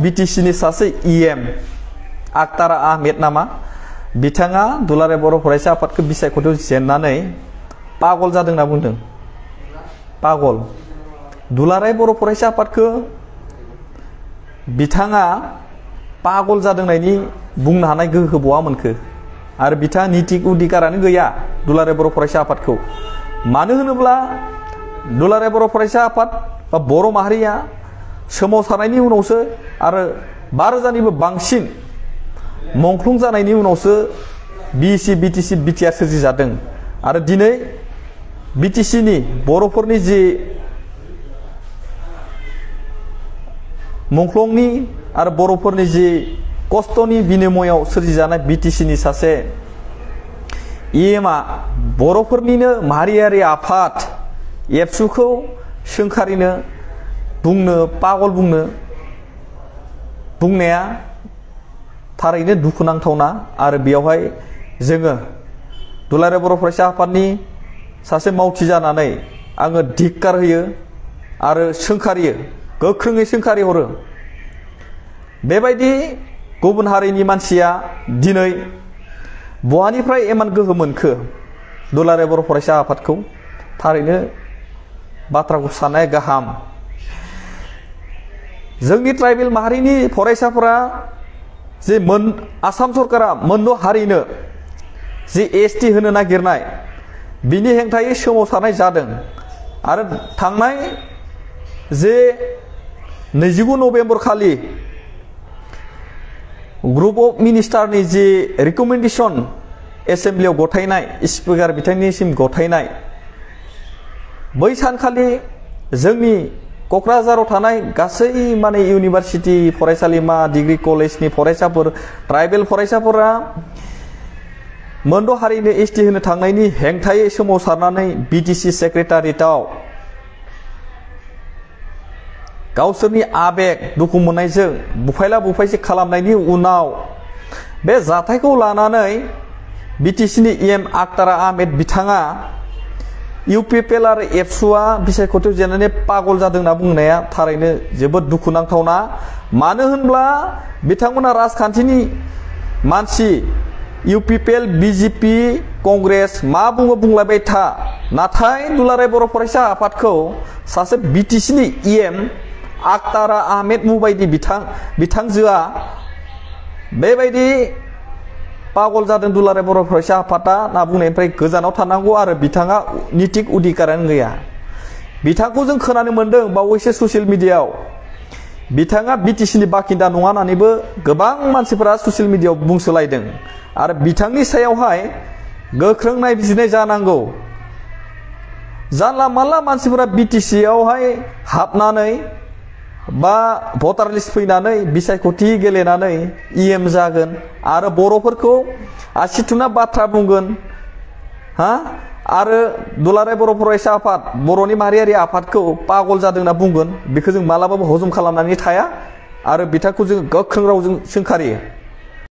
बिटिसिनि सासे इएम आक्तार आहमेद नामा बिथाङा दुलाराय बर' फरायसा आफादखौ बिसायख'थियाव जेननानै पागल जादों होनना बुंदों पागल दुलाराय बर' फरायसा आफादखौ बिथाङा पागल जादोंनायनि बुंनो हानाय गोहो बहा मोनखो आरो बिथाङा नितिक उदिकारानो गैया दुलाराय बर' फरायसा आफादखौ मानो होनोब्ला दुलाराय बर' फरायसा आफाद बा बर' माहारिया सोमावसारनायनि उनावसो आरो 5,000निबो बांसिन मंख्लं जानायनि उनावसो बिसि बिटिसि बिटिआर सोरजिजादों आरो दिनै बिटिसिनि बर'फोरनि जि मंख्लंनि आरो बर'फोरनि जि कस्तनि बिनिमयाव सोरजिजानाय बिटिसिनि सासे इएमआ बर'फोरनिनो माहारियारि आफाद एबसुखौ सोंखारिनो बुंनो पागल बुंनाया थारैनो दुखुनांथावना आरो बेयावहाय जोङो दुलाराय बर' फरायसा आफादनि सासे मावथि जानानै आङो धिक्कार होयो आरो सोंखारियो गोख्रोङै सोंखारि हरो बेबायदि गुबुन हारिनि मानसिया दिनै बहानिफ्राय इमान गोहो मोनखो दुलाराय बर' फरायसा आफादखौ थारैनो बाथ्राखौ साननाया गाहाम जोंनि ट्राइबेल माहारिनि फरायसाफोरा जे आसाम सरकारा मोनद' हारिनो जि एसटि होनो नागिरनाय बिनि हेंथायै सोमावसारनाय जादों आरो थांनाय जे 29 नभेम्बर खालि ग्रुप अफ मिनिस्टारनि जि रिकमेन्डेशन एसेम्ब्लियाव गथायनाय स्पिकार बिथांनिसिम गथायनाय बै सानखालि जोंनि क'क्राझाराव थानाय गासै माने इउनिभारसिटि फरायसालिमा डिग्री कलेजनि फरायसाफोर ट्राइबेल फरायसाफोरा मोनद' हारिनो एसटि होनो थांनायनि हेंथायै सोमावसारनानै बिटिसि सेक्रेटारियेटआव गावसोरनि आबेग दुखु मोननायजों बुफायला बुफायसि खालामनायनि उनाव बे जाथायखौ लानानै बिटिसिनि इएम आक्तार आहमेद बिथाङा इउपिपिएल आरो एबसुआ बिसायख'थियाव जेननानै पागल जादों होनना बुंनाया थारैनो जोबोद दुखुनांथावना मानो होनब्ला बिथांमोना राजखान्थिनि मानसि इउपिपिएल बिजेपि कंग्रेस मा बुङो बुंलायबाय था नाथाय दुलाराय बर' फरायसा आफादखौ सासे बिटिसिनि इएम आक्तार आहमेद मुबायदि बिथांजोआ बेबायदि पागल जादों दुलाराय बर' फरायसा आफादा ना बुंनायनिफ्राय गोजानाव थानांगौ आरो बिथाङा नितिक उदिकारानो गैया बिथांखौ जों खोनानो मोनदों बावैसो ससियेल मिडियायाव बिथाङा बिटिसिनि बाखिन्दा नङा होननानैबो गोबां मानसिफोरा ससियेल मिडियायाव बुंसोलायदों आरो बिथांनि सायावहाय गोख्रों नायबिजिरनाय जानांगौ जानला मानला मानसिफोरा बिटिसियावहाय हाबनानै बा भटार लिस्ट फैनानै बिसायख'थि गेलेनानै इएम जागोन आरो बर'फोरखौ आसि थुना बाथ्रा बुंगोन आरो दुलाराय बर' फरायसा आफाद बर'नि माहारियारि आफादखौ पागल जादों होनना बुंगोन बेखौ जों मालाबाबो हजम खालामनानै थाया आरो बिथांखौ जों गोख्रों रावजों सोंखारियो।